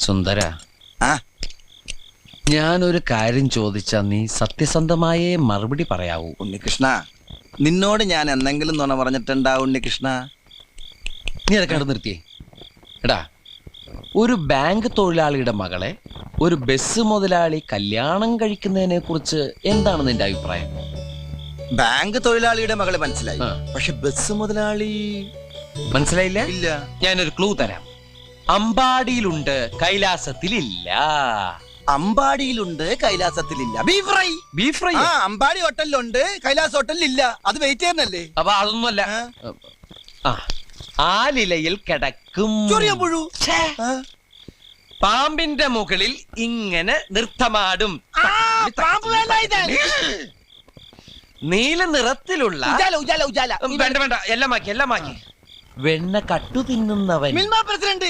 സുന്ദര, ഞാനൊരു കാര്യം ചോദിച്ചാ നീ സത്യസന്ധമായേ മറുപടി പറയാവൂ. ഉണ്ണികൃഷ്ണ, നിന്നോട് ഞാൻ എന്തെങ്കിലും നുണ പറഞ്ഞിട്ടുണ്ടാ ഉണ്ണികൃഷ്ണ? നീ അതൊക്കെ അവിടെ നിർത്തിയേ. എടാ, ഒരു ബാങ്ക് തൊഴിലാളിയുടെ മകളെ ഒരു ബസ് മുതലാളി കല്യാണം കഴിക്കുന്നതിനെ കുറിച്ച് എന്താണ് നിന്റെ അഭിപ്രായം? ബാങ്ക് തൊഴിലാളിയുടെ മകളെ മനസ്സിലായി, പക്ഷെ ബസ് മുതലാളി മനസ്സിലായില്ല? ഇല്ല. ഞാനൊരു ക്ലൂ തരാം. അമ്പാടിയിലുണ്ട്, കൈലാസത്തിലില്ല. അമ്പാടിയിലുണ്ട്, കൈലാസത്തിലില്ല. Beef fry. Beef fry Ambadi ഹോട്ടലിലുണ്ട്, കൈലാസ് ഹോട്ടലിലില്ല. അത് വെയിറ്റ് ചെയ്യുന്നല്ലേ? അപ്പൊ അതൊന്നുമല്ല. ആലിലയിൽ കിടക്കും പുഴു. പാമ്പിന്റെ മുകളിൽ ഇങ്ങനെ നൃത്തമാടും. നീല നിറത്തിലുള്ള വേണ്ട വേണ്ട, എല്ലാം മാക്കി. വെണ്ണ കട്ടു തിന്നുന്നവൻ. പ്രസിഡന്റ്